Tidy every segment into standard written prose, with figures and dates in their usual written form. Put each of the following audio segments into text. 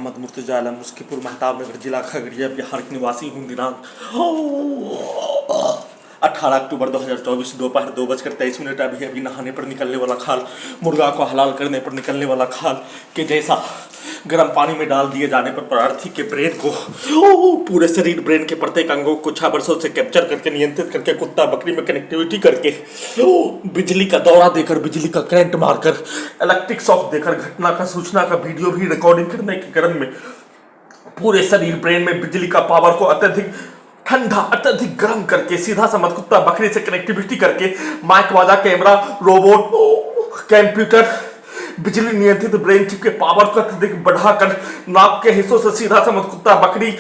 मोहम्मद मुर्तजा आलम मुस्कीपुर महताबनगर जिला खगड़िया बिहार के निवासी हूँ। दिनांक 18 अक्टूबर 2024 दोपहर 2:23 अभी नहाने पर निकलने वाला खाल, मुर्गा को हलाल करने पर निकलने वाला खाल के जैसा गर्म पानी में डाल दिए जाने पर प्रार्थी के ब्रेन को, पूरे शरीर ब्रेन के प्रत्येक अंगों को 6 वर्षों से कैप्चर करके नियंत्रित करके कुत्ता बकरी में कनेक्टिविटी करके बिजली का दौरा देकर, बिजली का करंट मारकर, इलेक्ट्रिक शॉक देकर घटना का सूचना का वीडियो भी रिकॉर्डिंग करने के क्रम में पूरे शरीर ब्रेन में बिजली का पावर को अत्यधिक ठंडा, अत्यधिक गर्म करके सीधा समझ कुत्ता बकरी से कनेक्टिविटी करके माइक वाजा कैमरा रोबोट कंप्यूटर बिजली नियंत्रित ब्रेन चिप के पावर को अत्यधिक बढ़ाकर नाक के हिस्सों से सीधा समझ कुत्ता बकरी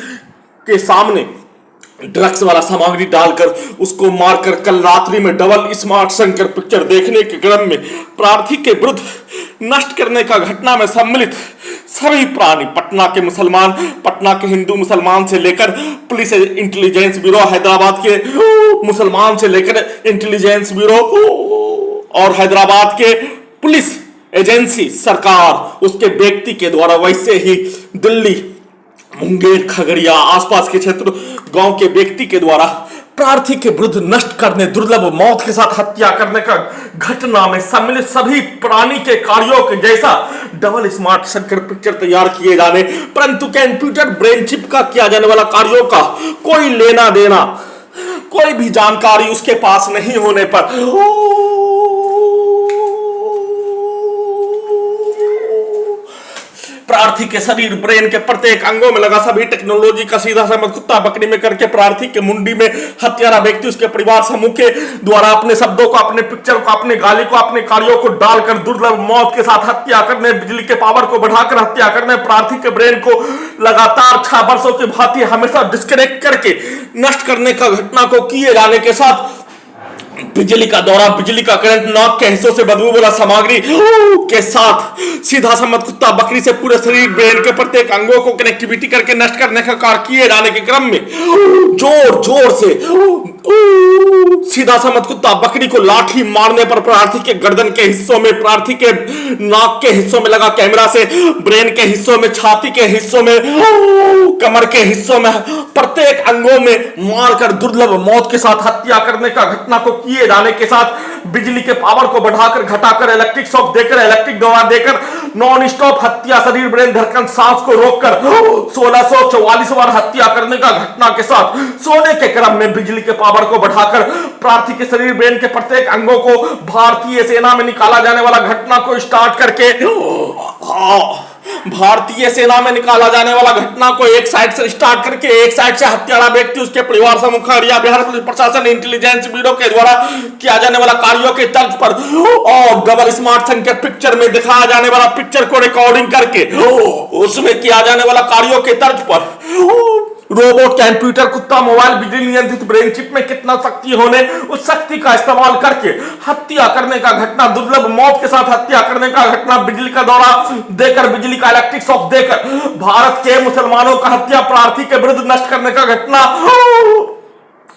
के सामने ड्रग्स वाला सामग्री डालकर उसको मारकर कल रात्रि में डबल स्मार्ट शंकर पिक्चर देखने के क्रम में प्रार्थी के विरुद्ध नष्ट करने का घटना में सम्मिलित सभी प्राणी पटना के मुसलमान, पटना के हिंदू मुसलमान से लेकर पुलिस इंटेलिजेंस ब्यूरो, हैदराबाद के मुसलमान से लेकर इंटेलिजेंस ब्यूरो और हैदराबाद के पुलिस एजेंसी, सरकार उसके व्यक्ति के द्वारा, वैसे ही दिल्ली, मुंगेर, खगड़िया आसपास के क्षेत्र गांव के व्यक्ति के द्वारा प्रार्थी के विरुद्ध नष्ट करने, दुर्लभ मौत के साथ हत्या करने का घटना में सम्मिलित सभी प्राणी के कार्यों के जैसा डबल स्मार्ट शंकर पिक्चर तैयार किए जाने, परंतु कंप्यूटर ब्रेन चिप का किया जाने वाला कार्यों का कोई लेना देना, कोई भी जानकारी उसके पास नहीं होने पर प्रार्थी के शरीर ब्रेन के प्रत्येक अंगों में लगा सभी टेक्नोलॉजी का सीधा समझ कुत्ता बकरी में करके प्रार्थी के मुंडी में हत्यारा व्यक्ति उसके परिवार समूह के द्वारा अपने शब्दों को, अपने पिक्चर को, अपने गाली को, अपने कार्यों को डालकर दुर्लभ मौत के साथ हत्या करने, बिजली के पावर को बढ़ाकर हत्या करने, प्रार्थी के ब्रेन को लगातार 6 वर्षों की भांति हमेशा डिस्कनेक्ट करके नष्ट करने का घटना को किए जाने के साथ बिजली का दौरा, बिजली का करंट, नाक के हिस्सों से बदबू वाला सामग्री के साथ सीधा समझ कुत्ता बकरी से पूरे शरीर ब्रेन के प्रत्येक अंगों को कनेक्टिविटी करके नष्ट करने का कार्य किए जाने के क्रम में जोर जोर से सीधा समझ कुत्ता बकरी को लाठी मारने पर प्रार्थी के गर्दन के हिस्सों में, प्रार्थी के नाक के हिस्सों में लगा कैमरा से, ब्रेन के हिस्सों में, छाती के हिस्सों में, कमर के हिस्सों में, प्रत्येक अंगों में मारकर दुर्लभ मौत के साथ हत्या करने का घटना को किए जाने के साथ बिजली के पावर को बढ़ाकर, घटाकर, इलेक्ट्रिक शॉक देकर, इलेक्ट्रिक दौरा देकर नॉन स्टॉप हत्या, शरीर ब्रेन धड़कन सांस को रोककर 1644 बार हत्या करने का घटना के साथ सोने के क्रम में बिजली के पावर को बढ़ाकर प्रार्थी के शरीर ब्रेन के प्रत्येक अंगों को भारतीय सेना में निकाला जाने वाला घटना को स्टार्ट करके भारतीय सेना में निकाला जाने वाला घटना को एक साइड से स्टार्ट करके एक साइड से हत्यारा व्यक्ति, उसके परिवार समूह, खगड़िया बिहार पुलिस प्रशासन, इंटेलिजेंस ब्यूरो के द्वारा किया जाने वाला कार्यों के तर्ज पर और डबल स्मार्ट शंकर पिक्चर में दिखाया जाने वाला पिक्चर को रिकॉर्डिंग करके उसमें किया जाने वाला कार्यों के तर्ज पर रोबोट, कंप्यूटर, कुत्ता, मोबाइल, बिजली नियंत्रित ब्रेन चिप में कितना शक्ति होने, उस शक्ति का इस्तेमाल करके हत्या करने का घटना, दुर्लभ मौत के साथ हत्या करने का घटना, बिजली का दौरा देकर, बिजली का इलेक्ट्रिक शॉक देकर भारत के मुसलमानों का हत्या, प्रार्थी के विरुद्ध नष्ट करने का घटना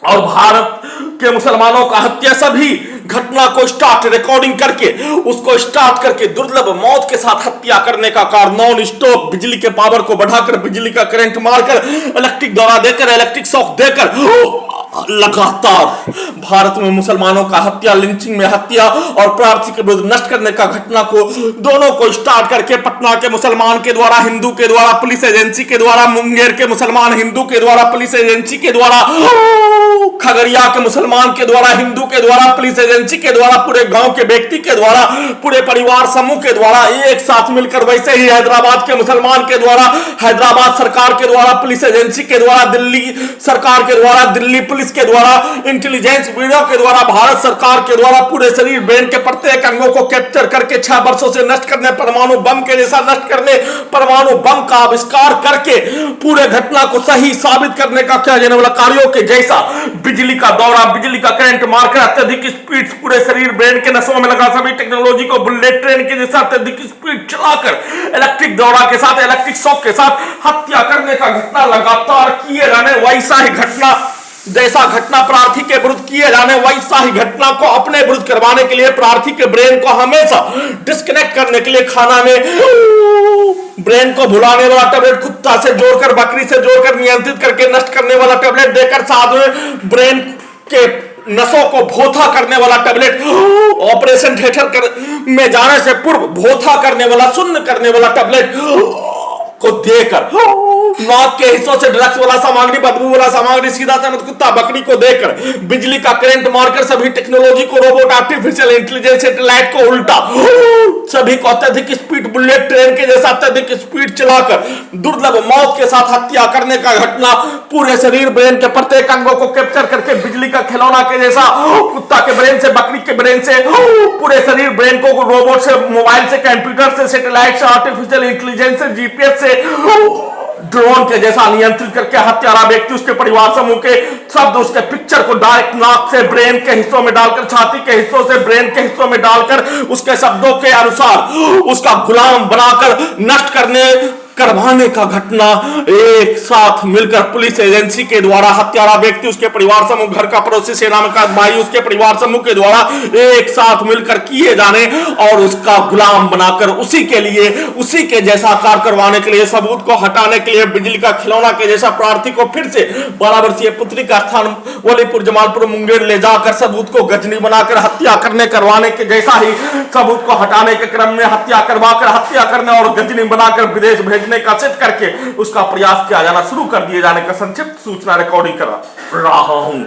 और भारत के मुसलमानों का हत्या, सभी घटना को स्टार्ट रिकॉर्डिंग करके उसको स्टार्ट करके दुर्लभ मौत के साथ हत्या करने का कार्य नॉन स्टॉप बिजली के पावर को बढ़ाकर, बिजली का करंट मारकर, इलेक्ट्रिक दौरा देकर, इलेक्ट्रिक शॉक देकर लगातार भारत में मुसलमानों का हत्या, लिंचिंग में हत्या और प्रार्थी के विरुद्ध नष्ट करने का घटना को दोनों को स्टार्ट करके पटना के मुसलमान के द्वारा, हिंदू के द्वारा, पुलिस एजेंसी के द्वारा, मुंगेर के मुसलमान हिंदू के द्वारा, पुलिस एजेंसी के द्वारा, खगड़िया के मुसलमान के द्वारा, हिंदू के द्वारा, पुलिस एजेंसी के द्वारा, पूरे गांव के व्यक्ति के द्वारा, पूरे परिवार समूह के द्वारा एक साथ मिलकर, वैसे ही हैदराबाद के मुसलमान के द्वारा, हैदराबाद सरकार के द्वारा, पुलिस एजेंसी के द्वारा, दिल्ली सरकार के द्वारा, दिल्ली पुलिस के द्वारा, इंटेलिजेंस ब्यूरो के द्वारा, भारत सरकार के द्वारा पूरे शरीर ब्रेन के प्रत्येक अंगों को कैप्चर करके 6 वर्षों से नष्ट करने, परमाणु बम के जैसा नष्ट करने, परमाणु बम का आविष्कार करके पूरे घटना को सही साबित करने का किया जाने वाला कार्यों के जैसा बिजली का दौरा, बिजली का करंट मारकर अत्यधिक स्पीड पूरे शरीर ब्रेन के नसों में लगा सभी टेक्नोलॉजी को बुलेट ट्रेन के जैसा अत्यधिक स्पीड चलाकर इलेक्ट्रिक दौरा के साथ, इलेक्ट्रिक शॉक के साथ हत्या करने का घटना लगातार किए जाने, वैसा ही घटना जैसा घटना प्रार्थी के विरुद्ध किए जाने वैसा ही घटना को अपने विरुद्ध करवाने के लिए प्रार्थी के ब्रेन को हमेशा डिस्कनेक्ट करने के लिए खाना में ब्रेन को भुलाने वाला टेबलेट, कुत्ता से जोड़कर बकरी से जोड़कर नियंत्रित करके नष्ट करने वाला टेबलेट देकर साथ में ब्रेन के नसों को भोथा करने वाला टेबलेट, ऑपरेशन थिएटर में जाने से पूर्व भोथा करने वाला, शून्य करने वाला टेबलेट को देकर, नाक के हिस्सों से ड्रग्स वाला सामग्री, बदबू वाला सामग्री, सीधा सनत कुत्ता बकरी को देकर, बिजली का करंट मारकर सभी टेक्नोलॉजी को, रोबोट, आर्टिफिशियल इंटेलिजेंस, सैटेलाइट को उल्टा, सभी को अत्यधिक स्पीड बुलेट ट्रेन के जैसा अत्यधिक स्पीड चलाकर दुर्लभ मौत के साथ हत्या करने का घटना, पूरे शरीर ब्रेन के प्रत्येक अंगों को कैप्चर करके बिजली का खिलौना के जैसा कुत्ता के ब्रेन से, बकरी के ब्रेन से, पूरे शरीर ब्रेन को रोबोट से, मोबाइल से, कंप्यूटर से, सैटेलाइट से, आर्टिफिशियल इंटेलिजेंस से, जीपीएस से, ड्रोन के जैसा नियंत्रित करके हत्यारा व्यक्ति, उसके परिवार समूह के शब्द, उसके पिक्चर को डायरेक्ट नाक से ब्रेन के हिस्सों में डालकर, छाती के हिस्सों से ब्रेन के हिस्सों में डालकर, उसके शब्दों के अनुसार उसका गुलाम बनाकर नष्ट करवाने का घटना एक साथ मिलकर पुलिस एजेंसी के द्वारा हत्यारा व्यक्ति, उसके परिवार समूह, घर का पड़ोसी, सेना में का भाई, उसके परिवार समूह के द्वारा एक साथ मिलकर किए जाने और उसका गुलाम बनाकर उसी के लिए, उसी के जैसा आकार करवाने के लिए, सबूत को हटाने के लिए, बिजली का खिलौना के जैसा प्रार्थी को फिर से 12 वर्षीय पुत्री का स्थान वलीपुर, जमालपुर, मुंगेर ले जाकर सबूत को गजनी बनाकर हत्या करवाने के जैसा ही सबूत को हटाने के क्रम में हत्या करने और गजनी बनाकर विदेश भेजने का सिद्ध करके उसका प्रयास किया जाना शुरू कर दिए जाने का संक्षिप्त सूचना रिकॉर्डिंग कर रहा हूं।